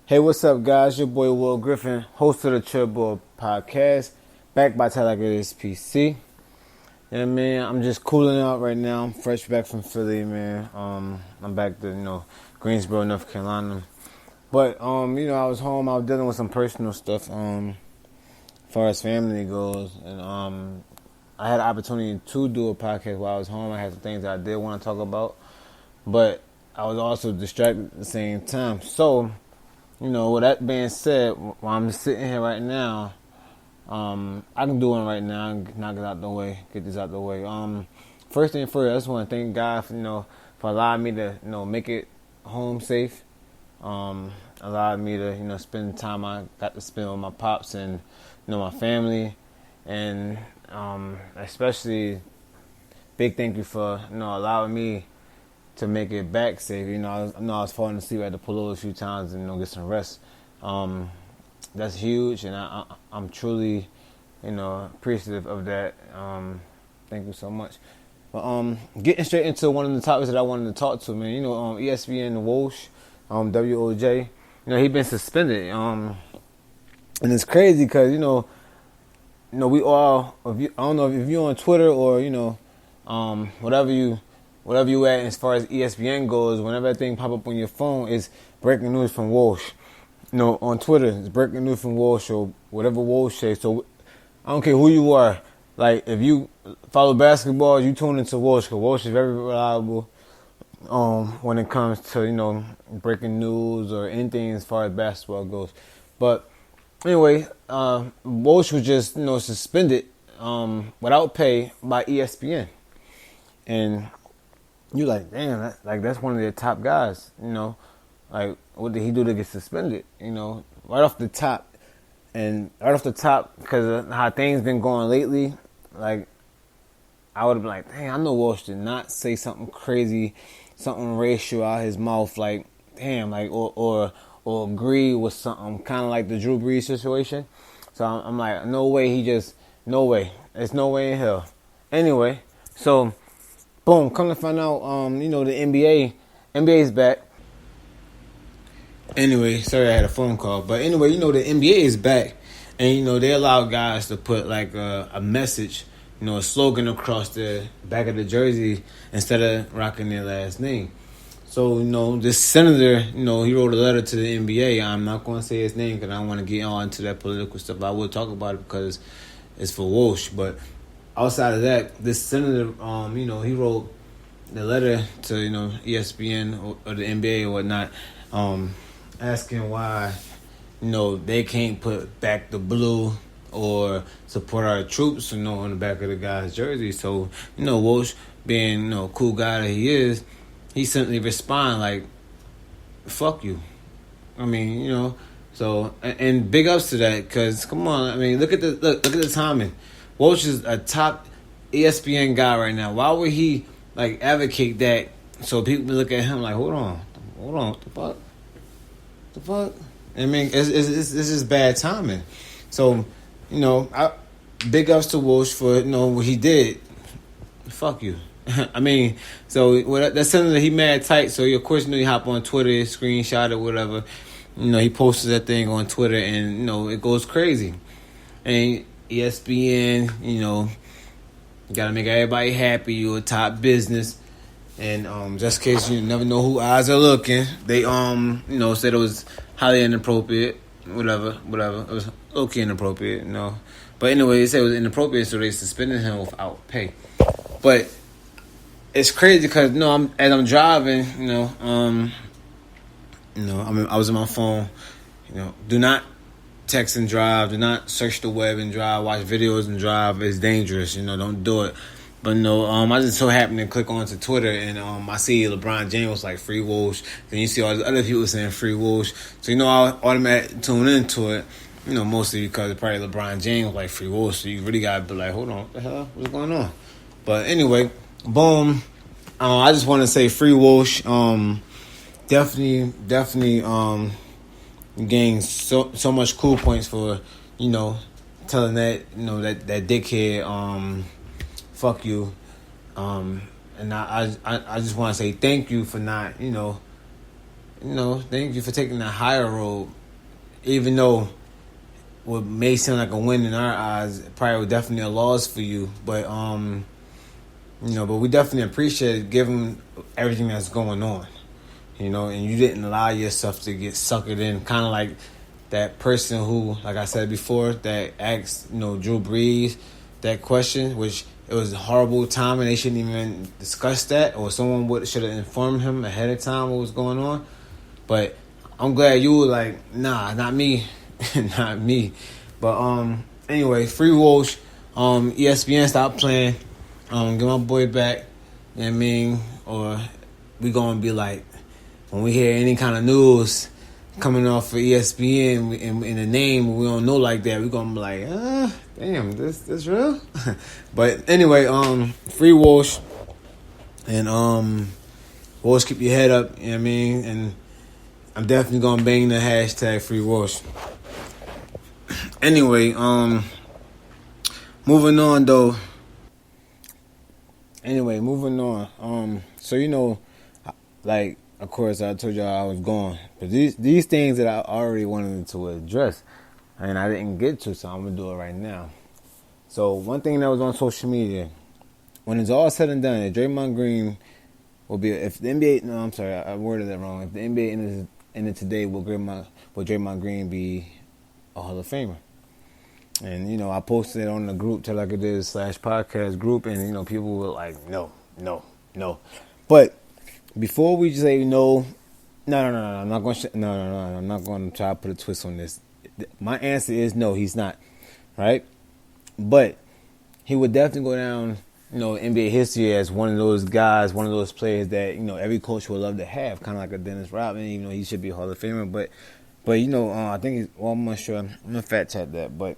Hey, what's up, guys? Your boy Will Griffin, host of the Triple Podcast, back by Tell Like It Is PC. Yeah, man, I'm just cooling out right now. I'm fresh back from Philly, man. I'm back to Greensboro, North Carolina. But I was home. I was dealing with some personal stuff, as far as family goes, and I had the opportunity to do a podcast while I was home. I had some things that I did want to talk about, but I was also distracted at the same time. So, with that being said, while I'm just sitting here right now, I can do one right now and knock it out the way, get this out the way. First thing first, I just want to thank God for allowing me to make it home safe. Allowed me to spend the time I got to spend with my pops and my family, and especially big thank you for allowing me to make it back safe. I was falling asleep at the pool a few times and get some rest. That's huge, and I'm truly appreciative of that. Thank you so much. But getting straight into one of the topics that I wanted to talk to, man. ESPN WOJ, WOJ. He been suspended. And it's crazy because we all. I don't know if you're on Twitter or whatever you at as far as ESPN goes. Whenever that thing pop up on your phone, it's breaking news from Walsh. On Twitter, it's breaking news from Walsh or whatever Walsh says. So I don't care who you are. Like, if you follow basketball, you tune into Walsh, because Walsh is very reliable when it comes to, breaking news or anything as far as basketball goes. But anyway, Walsh was just, suspended without pay by ESPN. And you're like, damn, that's one of their top guys, Like, what did he do to get suspended? Right off the top. And right off the top, because of how things been going lately, like, I would have been like, dang, I know Walsh did not say something crazy, something racial out his mouth, like, damn, like, or agree with something, kind of like the Drew Brees situation. So I'm like, no way, no way. There's no way in hell. Anyway, so, boom, come to find out, the NBA's back. Anyway, sorry I had a phone call. But anyway, the NBA is back. And, they allow guys to put, like, a message, a slogan across the back of the jersey instead of rocking their last name. So, this senator, he wrote a letter to the NBA. I'm not going to say his name because I don't want to get on into that political stuff. I will talk about it because it's for Walsh. But outside of that, this senator, he wrote the letter to, ESPN or the NBA or whatnot, asking why, they can't put back the blue or support our troops, on the back of the guy's jersey. So, Walsh, being, cool guy that he is, he simply respond like, fuck you. I mean, so, and big ups to that, because, come on, I mean, look at the timing. Walsh is a top ESPN guy right now. Why would he, like, advocate that so people look at him like, hold on, what the fuck? I mean, it's just bad timing. So, big ups to Walsh for, what he did. Fuck you. I mean, so that's something that he mad tight. So, of course, he hop on Twitter, screenshot it, whatever. He posted that thing on Twitter, and, it goes crazy. And ESPN, you got to make everybody happy. You're a top business. And just in case you never know who eyes are looking, they said it was highly inappropriate, whatever. It was okay inappropriate, But anyway, they said it was inappropriate, so they suspended him without pay. But it's crazy because as I'm driving, I was on my phone. Do not text and drive. Do not search the web and drive. Watch videos and drive. It's dangerous. Don't do it. But I just so happened to click onto Twitter, and I see LeBron James was like free Walsh. Then you see all the other people saying free Walsh. So I automatically tune into it. Mostly because it's probably LeBron James like free Walsh. So you really gotta be like, hold on, what the hell, what's going on? But anyway, boom. I just want to say free Walsh. Definitely gained so much cool points for telling that that dickhead fuck you, and I just want to say thank you for not thank you for taking the higher road even though what may seem like a win in our eyes, probably was definitely a loss for you. But but we definitely appreciate it given everything that's going on. And you didn't allow yourself to get suckered in, kind of like that person who, like I said before, that asked, Drew Brees that question, which it was horrible timing. They shouldn't even discuss that, or someone should have informed him ahead of time what was going on. But I'm glad you were like, nah, not me, not me. But anyway, free Woj. ESPN stopped playing. Get my boy back. You know what I mean? Or we gonna be like, when we hear any kind of news coming off of ESPN in the name we don't know like that, we're gonna be like, damn, this real? But anyway, free Woj. And Woj, keep your head up, you know what I mean? And I'm definitely gonna bang the hashtag free Woj. Anyway, moving on though. So like, of course, I told y'all I was gone, but these things that I already wanted to address, and I didn't get to, so I'm gonna do it right now. So one thing that was on social media, when it's all said and done, if Draymond Green will be, if the NBA, no, I'm sorry, I worded that wrong. If the NBA ended today, will Draymond Green be a Hall of Famer? And I posted it on the group Tell Like It Is /podcast group, and people were like, no. But before we say no, I'm not going to I'm not going to try to put a twist on this. My answer is no, he's not, right? But he would definitely go down, NBA history as one of those guys, one of those players that every coach would love to have, kind of like a Dennis Rodman. Even though he should be a Hall of Famer, but I think I'm not sure. I'm gonna fact check that, but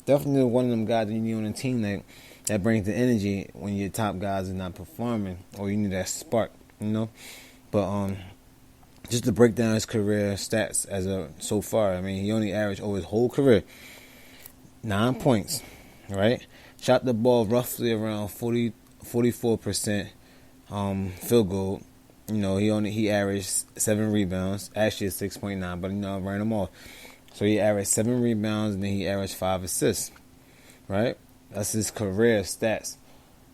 definitely one of them guys that you need on the team that brings the energy when your top guys are not performing, or you need that spark, But just to break down his career stats so far, I mean, he only averaged over his whole career 9 points, right? Shot the ball roughly around 44% field goal. He averaged 7 rebounds, actually 6.9, but I ran them off. So he averaged 7 rebounds, and then he averaged 5 assists, right? That's his career stats.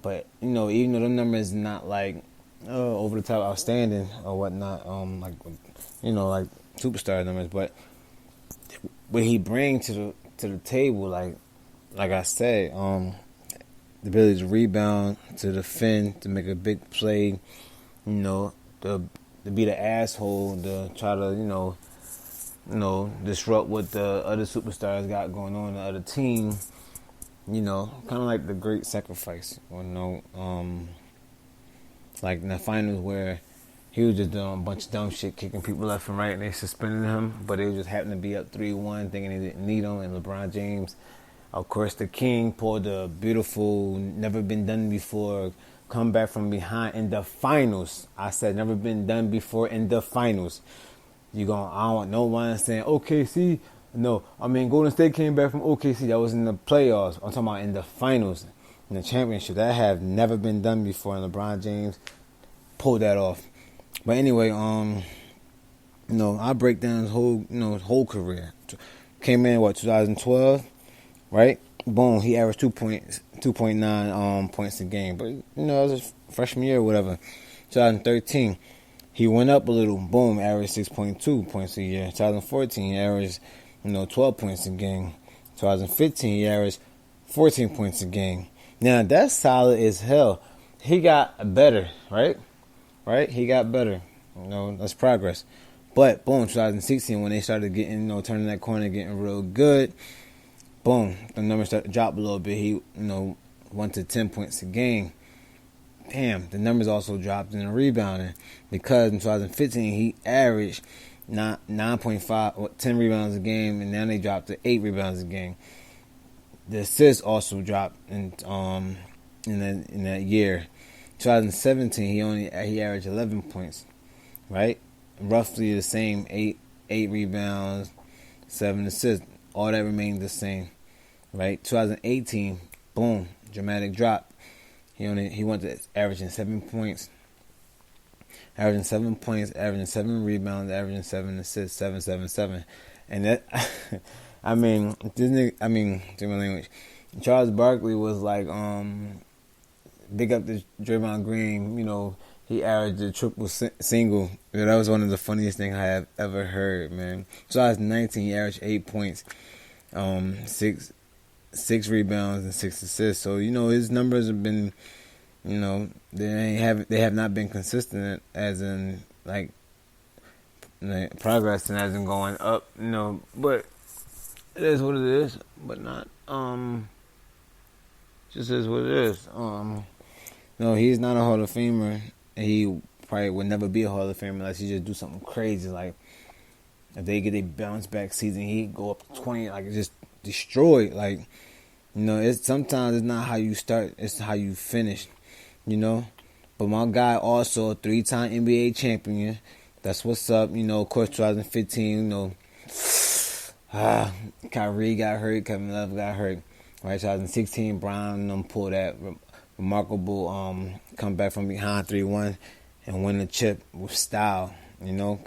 But even though the numbers not like over the top outstanding or whatnot, like superstar numbers, but what he brings to the table, like I said, the ability to rebound, to defend, to make a big play, to be the asshole, to try to disrupt what the other superstars got going on in the other team. Kind of like the great sacrifice, like in the finals where he was just doing a bunch of dumb shit, kicking people left and right, and they suspended him, but they just happened to be up 3-1, thinking they didn't need him, and LeBron James, of course, the king, pulled a beautiful, never been done before, come back from behind in the finals. I said never been done before in the finals. I don't want no one saying OKC. No, I mean Golden State came back from OKC. That was in the playoffs. I'm talking about in the finals, in the championship. That have never been done before, and LeBron James pulled that off. But anyway, I break down his whole career. Came in 2012, right? Boom, he averaged 2.9 points a game. But it was his freshman year or whatever. 2013. He went up a little. Boom, averaged 6.2 points a year. 2014, he averaged 12 points a game. 2015, he averaged 14 points a game. Now, that's solid as hell. He got better, right? He got better. That's progress. But, boom, 2016, when they started getting, turning that corner, getting real good, boom, the numbers started to drop a little bit. He, went to 10 points a game. Damn, the numbers also dropped in the rebounding, because in 2015 he averaged 9.5, 10 rebounds a game, and now they dropped to 8 rebounds a game. The assists also dropped in that year. 2017 he averaged 11 points, right? Roughly the same, 8 rebounds, 7 assists. All that remained the same, right? 2018, boom, dramatic drop. He went to averaging 7 points, averaging 7 rebounds, averaging 7 assists, 7. And that, I mean, this nigga, I mean, to my language, Charles Barkley was like, big up to Draymond Green. You know, he averaged a triple single. That was one of the funniest things I have ever heard, man. So I was 19, he averaged 8 points, six rebounds and 6 assists. So you know his numbers have been, you know, they have not been consistent as in like progressing as in going up. You know, but it is what it is. But not just is what it is. No, he's not a Hall of Famer. He probably would never be a Hall of Famer unless he just do something crazy. Like if they get a bounce back season, he'd go up 20, like just destroyed. Like, you know, it's sometimes it's not how you start, it's how you finish. You know, but my guy also a 3-time NBA champion. That's what's up. You know, of course, 2015. You know, Kyrie got hurt, Kevin Love got hurt. Right, 2016, Brown pulled that remarkable comeback from behind 3-1 and win the chip with style. You know,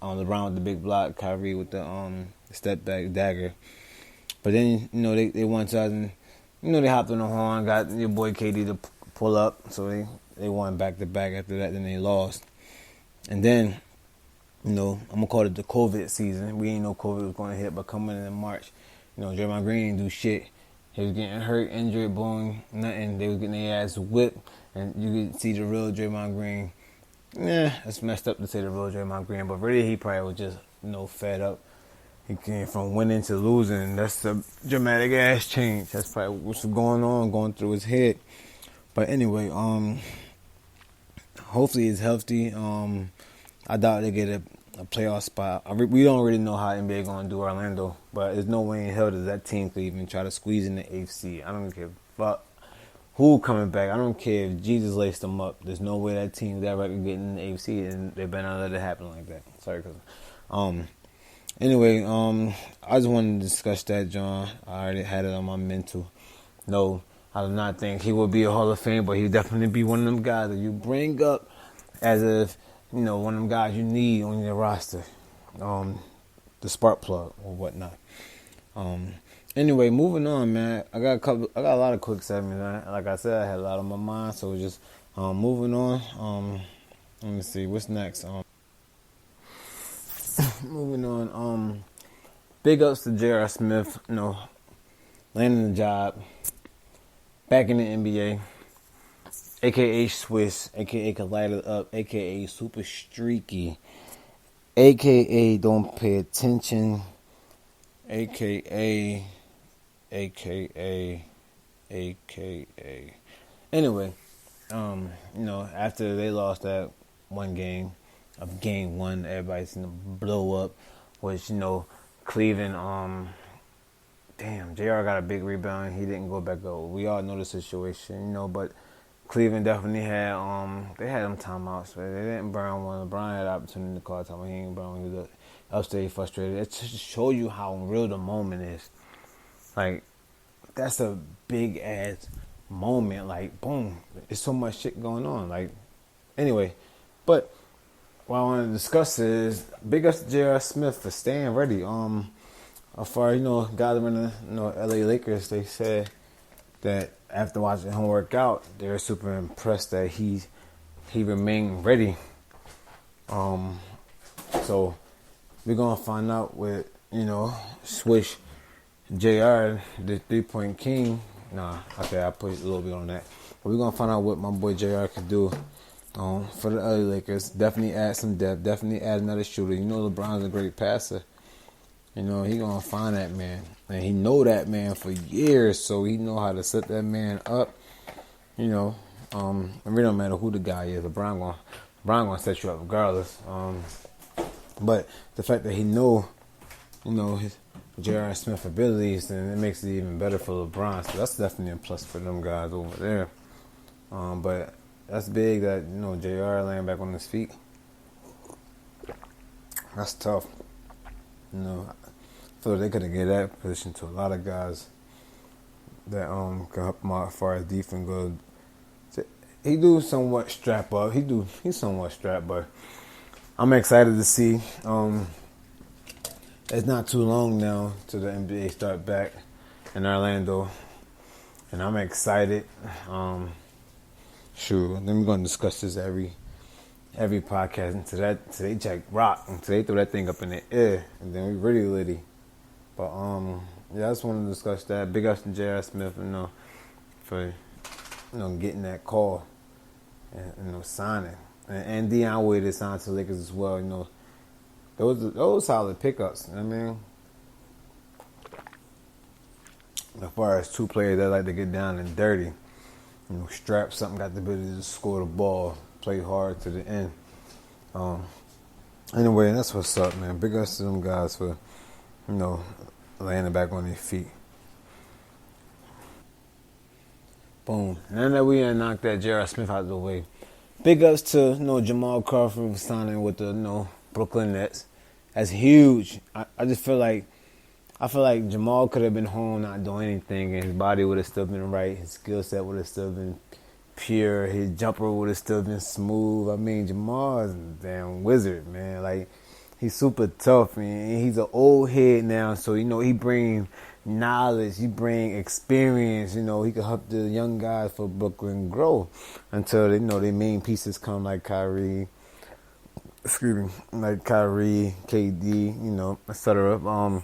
LeBron with the big block, Kyrie with the step back dagger. But then, you know, they won 2000. You know, they hopped on the horn, got your boy KD to pull up, so they won back to back after that. Then they lost, and then, you know, I'm gonna call it the COVID season. We ain't know COVID was gonna hit, but coming in March, you know, Draymond Green didn't do shit. He was getting hurt, injured, boom, nothing. They was getting their ass whipped, and you could see the real Draymond Green. Yeah, it's messed up to say the real Draymond Green, but really he probably was just, you know, fed up. He came from winning to losing. That's a dramatic ass change. That's probably what's going through his head. But anyway, hopefully he's healthy. I doubt they get a playoff spot. We don't really know how NBA going to do Orlando, but there's no way in hell that that team could even try to squeeze in the AFC. I don't care fuck who coming back. I don't care if Jesus laced them up. There's no way that team that record getting in the AFC, and they better not let it happen like that. Sorry, cousin. Anyway, I just wanted to discuss that, John. I already had it on my mental. No, I do not think he will be a Hall of Fame, but he'll definitely be one of them guys that you bring up as if, you know, one of them guys you need on your roster. The spark plug or whatnot. Anyway, moving on, man. I got a lot of quick segments. Man. Like I said, I had a lot on my mind, so just moving on. Let me see what's next. Moving on. Big ups to J.R. Smith. You know, landing the job, back in the NBA, aka Swish, aka can light it up, aka super streaky, aka don't pay attention, aka. Anyway, you know, after they lost that one game of game one, everybody seemed to blow up, which, you know, Cleveland, damn, JR got a big rebound. He didn't go back up. We all know the situation, you know, but Cleveland definitely had, they had them timeouts, but they didn't burn one. LeBron had the opportunity to call timeout. He didn't burn one. He was upstage frustrated. It just shows you how real the moment is. Like, that's a big ass moment. Like, boom, there's so much shit going on. Like, anyway, but what I want to discuss is big ups to J.R. Smith for staying ready. As far, you know, guys in the, you know, LA Lakers, they said that after watching him work out, they're super impressed that he remained ready. So we're gonna find out with, you know, Swish, JR, the 3-point king. Nah, okay, I put a little bit on that. But we're gonna find out what my boy JR could do for the LA Lakers. Definitely add some depth. Definitely add another shooter. You know, LeBron's a great passer. You know, he gonna find that man, and he know that man for years, so he know how to set that man up. You know, it really don't matter who the guy is. LeBron gonna set you up regardless. But the fact that he know, you know, his J.R. Smith abilities, then it makes it even better for LeBron. So that's definitely a plus for them guys over there. But that's big that, you know, J.R. laying back on his feet. That's tough. You know, I feel like they could have gave that position to a lot of guys that can help him out as far as defense goes. He do somewhat strap up. He's somewhat strapped, but I'm excited to see It's not too long now till the NBA start back in Orlando, and I'm excited. Sure, then we're gonna discuss this every podcast. And today Jack rock, and today throw that thing up in the air, and then we really litty. But yeah, I just want to discuss that. Big ups to J.R. Smith, for getting that call and signing, and Deion Waiters signed to the Lakers as well. Those solid pickups. I mean, as far as two players that like to get down and dirty, strap something, got the ability to score the ball, play hard to the end. Anyway, that's what's up, man. Big ups to them guys for landing back on their feet. Boom. Now that we knocked that J.R. Smith out of the way, big ups to Jamal Crawford for signing with the Brooklyn Nets. That's huge. I just feel like Jamal could have been home not doing anything, and his body would have still been right. His skill set would have still been pure. His jumper would have still been smooth. I mean, Jamal is a damn wizard, man. Like, he's super tough, man. He's an old head now, so he brings knowledge, he brings experience. He can help the young guys for Brooklyn grow until their main pieces come, like Kyrie. KD, etc.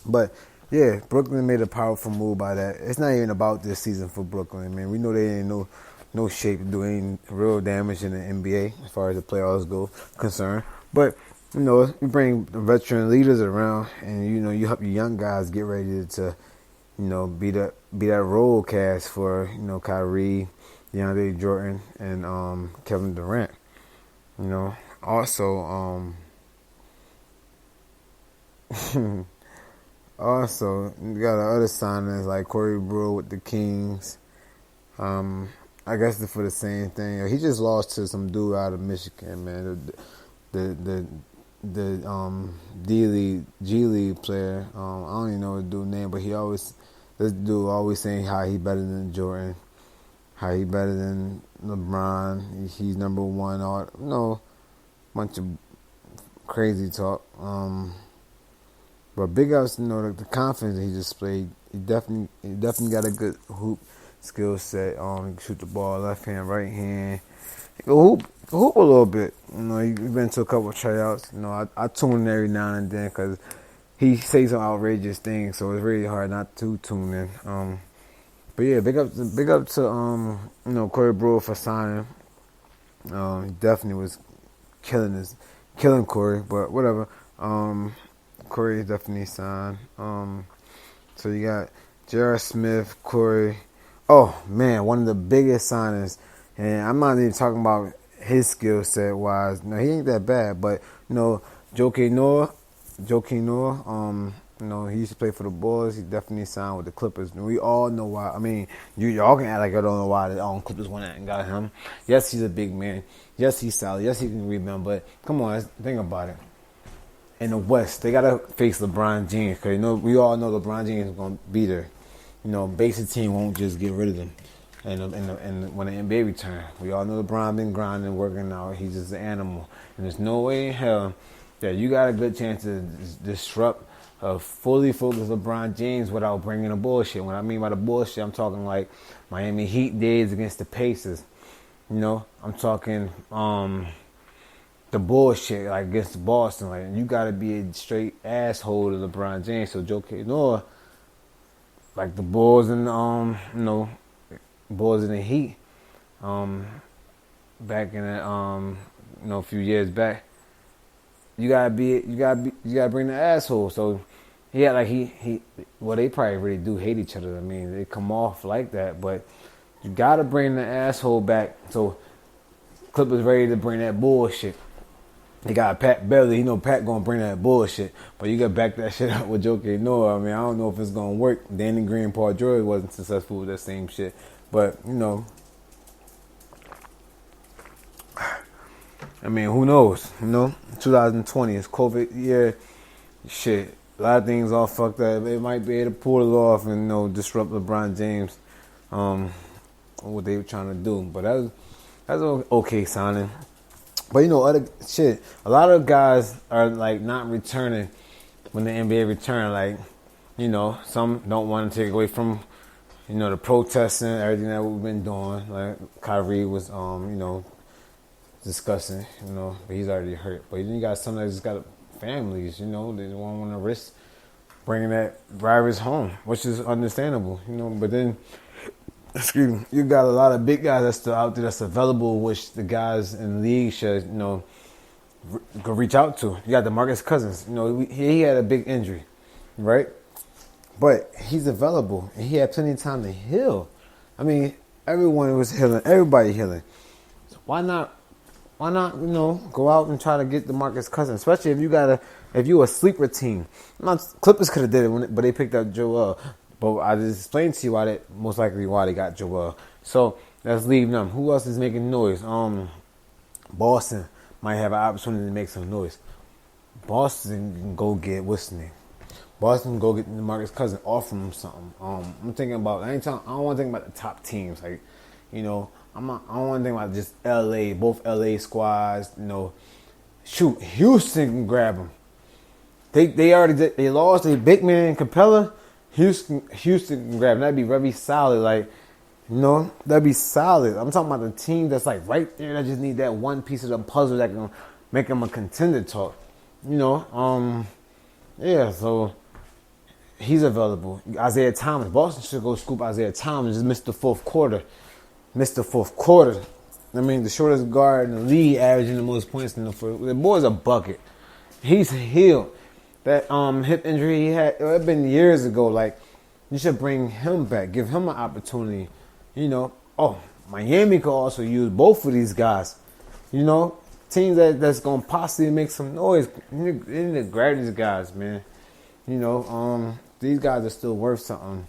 But yeah, Brooklyn made a powerful move by that. It's not even about this season for Brooklyn, man. We know they ain't no shape to do any real damage in the NBA as far as the playoffs go concerned. But you bring the veteran leaders around, and you help your young guys get ready to be that role cast for Kyrie, DeAndre Jordan, and Kevin Durant. Also, you got other signings like Corey Brewer with the Kings. I guess for the same thing. He just lost to some dude out of Michigan, man. The G League player. I don't even know the dude's name, but this dude always saying how he better than Jordan, how he better than LeBron. He's number one. Bunch of crazy talk. But big ups, the confidence that he displayed. He definitely got a good hoop skill set. He can shoot the ball left hand, right hand. He can hoop a little bit. He's been to a couple of tryouts. I tune in every now and then because he says some outrageous things, so it's really hard not to tune in. But yeah, big up to Corey Brewer for signing. He definitely was killing Corey, but whatever. Corey definitely signed. So you got J.R. Smith, Corey. Oh man, one of the biggest signings, and I'm not even talking about his skill set wise. No, he ain't that bad, but Joakim Noah. He used to play for the Bulls. He definitely signed with the Clippers. And we all know why. I mean, y'all can act like I don't know why the Clippers went out and got him. Yes, he's a big man. Yes, he's solid. Yes, he can rebound. But come on, think about it. In the West, they gotta face LeBron James because we all know LeBron James is gonna be there. Basic team won't just get rid of them. And when the NBA return, we all know LeBron been grinding, working out. He's just an animal, and there's no way in hell that you got a good chance to disrupt a fully focused LeBron James without bringing the bullshit. When I mean by the bullshit, I'm talking like Miami Heat days against the Pacers. I'm talking the bullshit like against Boston. Like, you gotta be a straight asshole to LeBron James. So Joakim Noah, like the Bulls and Bulls in the Heat, back in the a few years back, you gotta bring the asshole. So yeah, like they probably really do hate each other. I mean, they come off like that, but you gotta bring the asshole back. So Clippers ready to bring that bullshit. They got Pat Beverly. Pat gonna bring that bullshit, but you gotta back that shit up with Joakim Noah. I mean, I don't know if it's gonna work. Danny Green, Paul George wasn't successful with that same shit, but I mean, who knows? 2020 is COVID year. Shit, a lot of things all fucked up. It might be able to pull it off and disrupt LeBron James. What they were trying to do, but that's an okay signing. But other shit, a lot of guys are like not returning when the NBA return. Like, some don't want to take away from, the protesting, everything that we've been doing. Like Kyrie was, discussing, but he's already hurt. But then you got some that just got families, they don't want to risk bringing that virus home, which is understandable, But then, excuse me, you got a lot of big guys that's still out there that's available, which the guys in the league should, go reach out to. You got DeMarcus-Cousins, he had a big injury, right? But he's available, and he had plenty of time to heal. I mean, everyone was healing, everybody healing. So why not, go out and try to get DeMarcus-Cousins, especially if you a sleeper team. Clippers could have did it, but they picked up Joel. But I just explained to you why they got Joel. So let's leave them. Who else is making noise? Boston might have an opportunity to make some noise. Boston can go get what's the name? Boston can go get DeMarcus-Cousins, offer him something. I'm thinking about. I don't want to think about the top teams. Like, I don't want to think about just LA, both LA squads. Shoot, Houston can grab them. They already did, they lost a big man Capella. Houston can grab them. That'd be very solid. Like, that'd be solid. I'm talking about the team that's like right there. That just need that one piece of the puzzle that can make them a contender talk. Yeah. So he's available. Isaiah Thomas. Boston should go scoop Isaiah Thomas. Just missed the fourth quarter. I mean, the shortest guard in the league, averaging the most points in the first. The boy's a bucket. He's healed. That hip injury he had, it been years ago. Like, you should bring him back. Give him an opportunity. Miami could also use both of these guys. Teams that's going to possibly make some noise. You need to grab these guys, man. These guys are still worth something.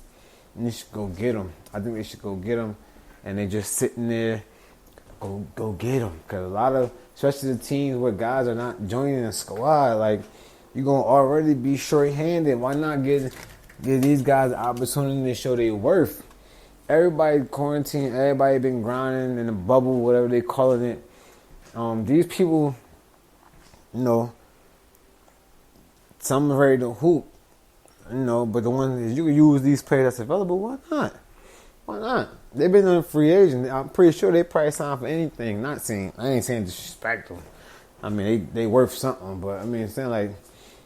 And you should go get them. I think they should go get them. And they just sitting there. Go get them. Because a lot of, especially the teams where guys are not joining the squad, like, you're going to already be short-handed. Why not give these guys the opportunity to show their worth? Everybody quarantined. Everybody been grinding in a bubble, whatever they calling it. These people, some are ready to hoop. But the ones that you can use these players that's available, why not? Why not? They've been a free agent. I'm pretty sure they probably signed for anything. I ain't saying disrespectful. I mean, they worth something. But, I mean, it's saying like,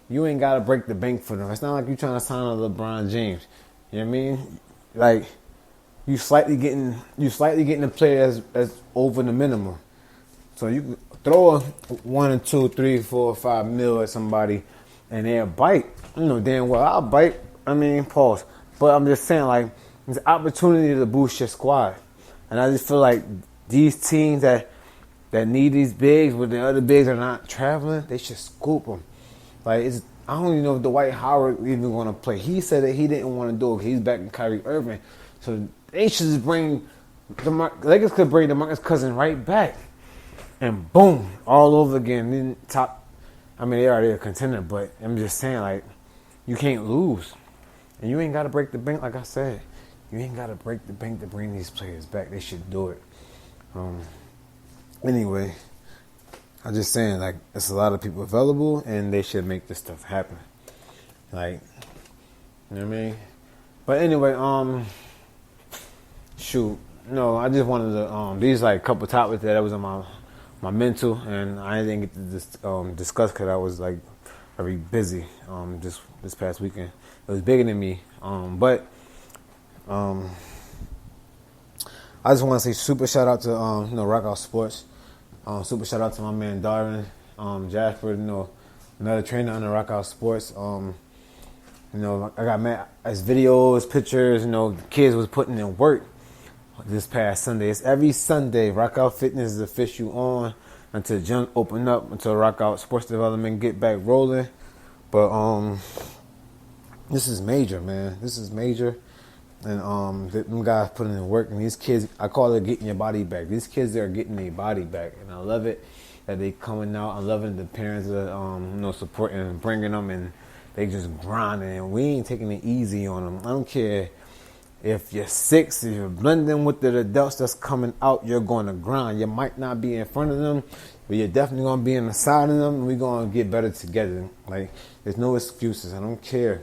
you ain't got to break the bank for them. It's not like you trying to sign a LeBron James. You know what I mean? Like, you slightly getting a player that's over the minimum. So you can throw a 1, 2, 3, 4, 5 mil at somebody and they'll bite. Damn well I'll bite. I mean, pause. But I'm just saying, like, it's an opportunity to boost your squad. And I just feel like these teams that need these bigs, but the other bigs are not traveling, they should scoop them. Like, I don't even know if Dwight Howard even going to play. He said that he didn't want to do it because he's back in Kyrie Irving. So they should just bring Lakers could bring DeMarcus-Cousins right back. And boom, all over again. Then they already a contender, but I'm just saying, like, you can't lose. And you ain't got to break the bank, like I said. You ain't got to break the bank to bring these players back. They should do it. Anyway, I'm just saying, like, there's a lot of people available, and they should make this stuff happen. Like, you know what I mean? But anyway, I just wanted to, these, like, couple topics that was on my mental, and I didn't get to discuss because I was, like, very busy this past weekend. It was bigger than me. But I just want to say super shout out to Rock Out Sports. Super shout out to my man Darwin, Jasper, another trainer on the Rock Out Sports. I got mad as videos, pictures, the kids was putting in work this past Sunday. It's every Sunday. Rock Out Fitness is official on until gym open up, until Rock Out Sports Development get back rolling. But this is major, man. This is major. And them guys putting in work, and these kids, I call it getting your body back. These kids are getting their body back, and I love it that they coming out. I'm loving the parents that supporting and bringing them, and they just grinding. And we ain't taking it easy on them. I don't care If you're 6, if you're blending with the adults that's coming out, you're going to grind. You might not be in front of them, but you're definitely going to be in the side of them, and we're going to get better together. Like, there's no excuses. I don't care.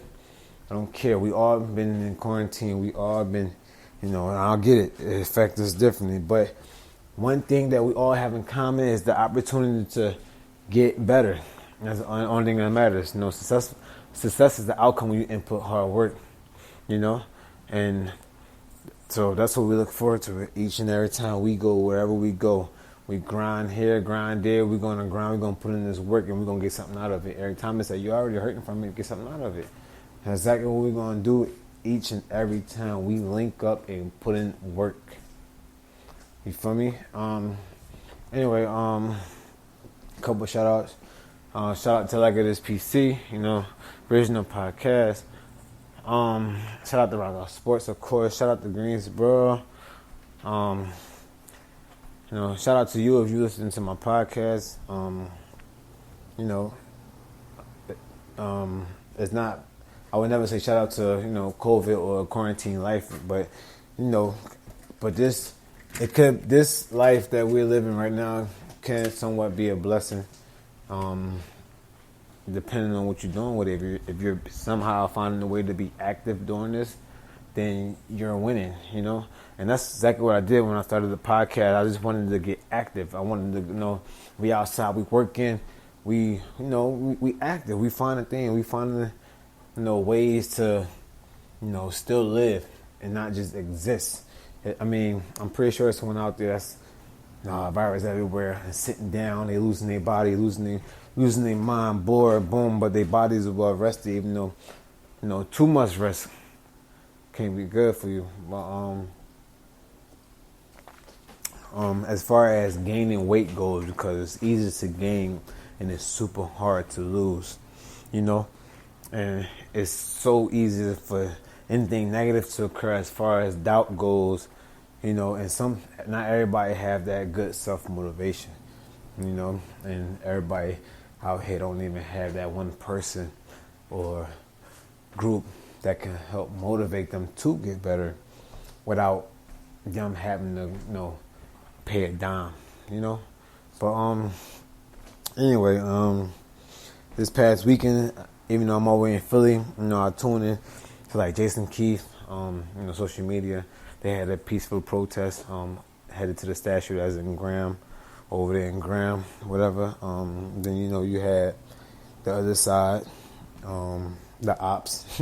We all been in quarantine. We all been, and I'll get it. It affects us differently. But one thing that we all have in common is the opportunity to get better. That's the only thing that matters. Success is the outcome when you input hard work, And so that's what we look forward to each and every time we go, wherever we go. We grind here, grind there. We're going to grind. We're going to put in this work, and we're going to get something out of it. Every time it's like, you're already hurting from it, get something out of it. That's exactly what we're going to do each and every time we link up and put in work. You feel me? Anyway, couple shout outs. Shout out to Like It Is PC, original podcast. Shout out to Rock Out Sports, of course. Shout out to Greensboro. Shout out to you if you listen to my podcast. It's not. I would never say shout out to COVID or quarantine life, but this life that we're living right now can somewhat be a blessing. Depending on what you're doing with it. If you're somehow finding a way to be active during this, then you're winning, And that's exactly what I did when I started the podcast. I just wanted to get active. I wanted to, we outside, we working, we active. We find a thing. We find ways to, still live and not just exist. I mean, I'm pretty sure there's someone out there that's virus everywhere and sitting down. They losing their body, losing their mind, bored, boom. But their bodies are well rested, even though too much rest can't be good for you. But as far as gaining weight goes, because it's easy to gain and it's super hard to lose, and it's so easy for anything negative to occur as far as doubt goes, and not everybody have that good self-motivation, and everybody out here don't even have that one person or group that can help motivate them to get better without them having to, pay a dime, But anyway, this past weekend, even though I'm over in Philly, I tuned in to like Jason Keith, social media. They had a peaceful protest, headed to the statue as in Graham, over there in Graham, whatever. Then you had the other side, the ops.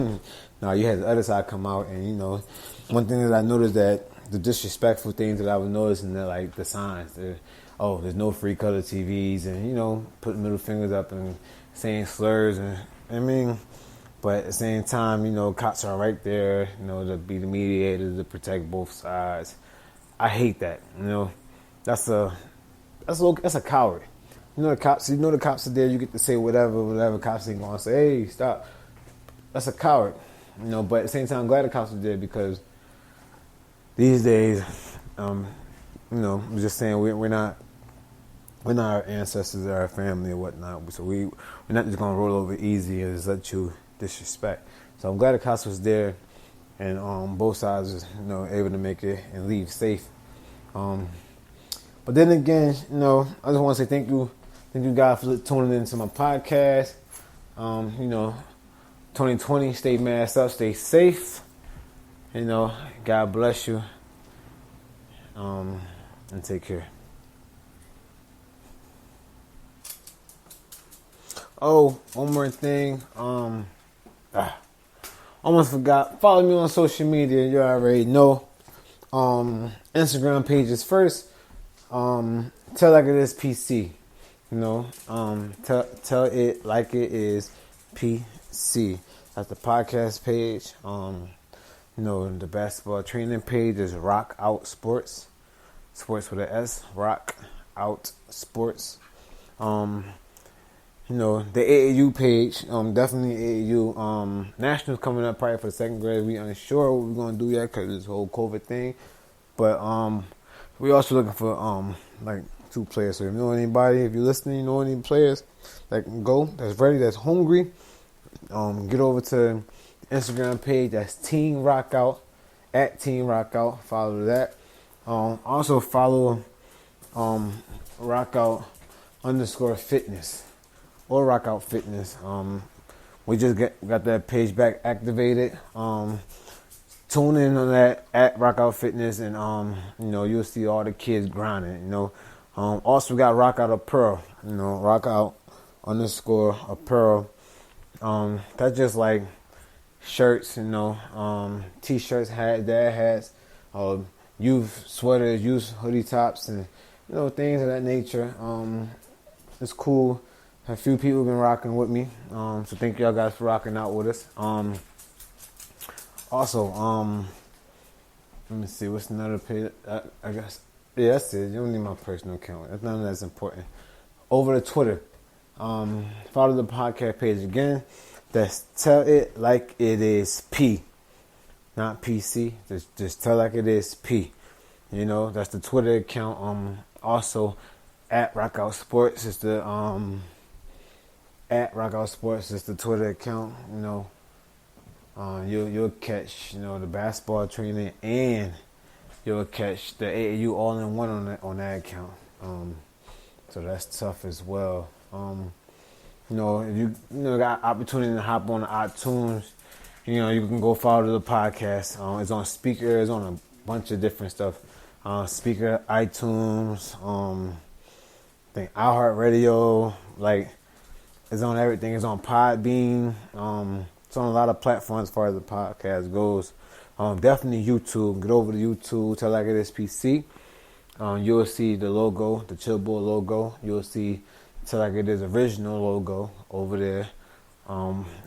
Now you had the other side come out, and one thing that I noticed that the disrespectful things that I was noticing, that like the signs, there's no free color TVs, and putting middle fingers up and saying slurs, and but at the same time, cops are right there, to be the mediators, to protect both sides. I hate that, that's a coward. The cops are there. You get to say whatever cops ain't gonna say. Hey, stop. That's a coward. But at the same time, I'm glad the cops are there, because these days, I'm just saying we're not our ancestors or our family or whatnot. So we're not just gonna roll over easy and just let you disrespect. So I'm glad the cops was there, and both sides was able to make it and leave safe. But then again, I just want to say thank you guys for tuning into my podcast. 2020, stay masked up, stay safe. God bless you. And take care. Oh, one more thing. Almost forgot. Follow me on social media. You already know. Instagram pages first. Tell Like It Is PC. Tell it like it is PC. That's the podcast page. The basketball training page is Rock Out Sports. Sports with an S. Rock Out Sports. The AAU page, definitely AAU. Nationals coming up probably for the second grade. We unsure what we're going to do yet because of this whole COVID thing. But we also looking for like 2 players. So if you know anybody, if you're listening, you know any players that can go, that's ready, that's hungry, get over to the Instagram page. That's Team Rock Out, at Team Rock Out. Follow that. Also follow Rock Out _fitness or Rock Out Fitness. We just got that page back activated. Tune in on that at Rock Out Fitness, and you'll see all the kids grinding. Also got Rock Out Apparel. Rock Out _apparel. That's just like shirts, t-shirts, dad hats, youth sweaters, youth hoodie tops, and things of that nature. It's cool. A few people been rocking with me, so thank y'all guys for rocking out with us. Also, let me see, what's another page? I guess, yeah, that's it. You don't need my personal account. That's none of that's important. Over to Twitter. Follow the podcast page again. That's Tell It Like It Is P, not PC. Just tell like it is P. That's the Twitter account. Also, at Rock Out Sports is the at Rock Out Sports is the Twitter account. You'll catch the basketball training, and you'll catch the AAU all-in-one on that account. So that's tough as well. If you got opportunity to hop on the iTunes, you can go follow the podcast. It's on Speaker. It's on a bunch of different stuff. Speaker, iTunes, I think iHeartRadio. Like, it's on everything. It's on Podbean. It's on a lot of platforms as far as the podcast goes. Definitely YouTube. Get over to YouTube. Tell like it is PC. You'll see the logo, the Chill Boy logo. You'll see Tell like it is original logo over there.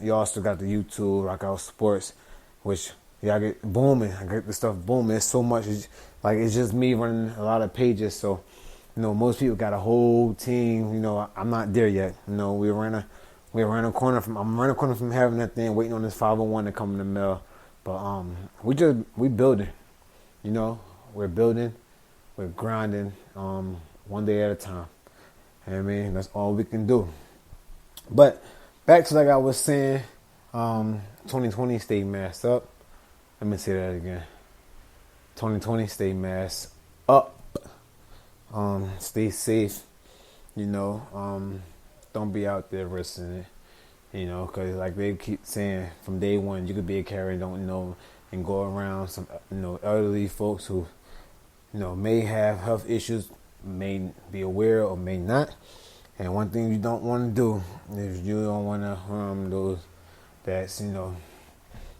You also got the YouTube Rock Out Sports, which I get booming. I get the stuff booming. It's so much. It's just me running a lot of pages. So, most people got a whole team. I'm not there yet. We're around a corner from having that thing, waiting on this 501 to come in the mail. But we building. We're building. We're grinding. One day at a time. That's all we can do. But back to like I was saying, 2020 stay masked up. Let me say that again. 2020 stay masked up. Stay safe. Don't be out there risking it. Because like they keep saying, from day one, you could be a carrier, don't know, and go around some, elderly folks who, may have health issues, may be aware or may not. And one thing you don't want to do is you don't want to harm those that's,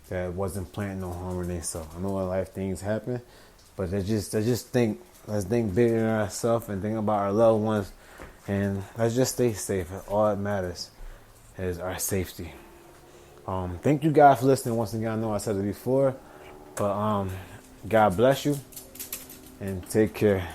that wasn't planning on harming themselves. I know in life things happen, but let's think bigger than ourselves and think about our loved ones, and let's just stay safe. All that matters is our safety. Thank you guys for listening once again. I know I said it before, but God bless you and take care.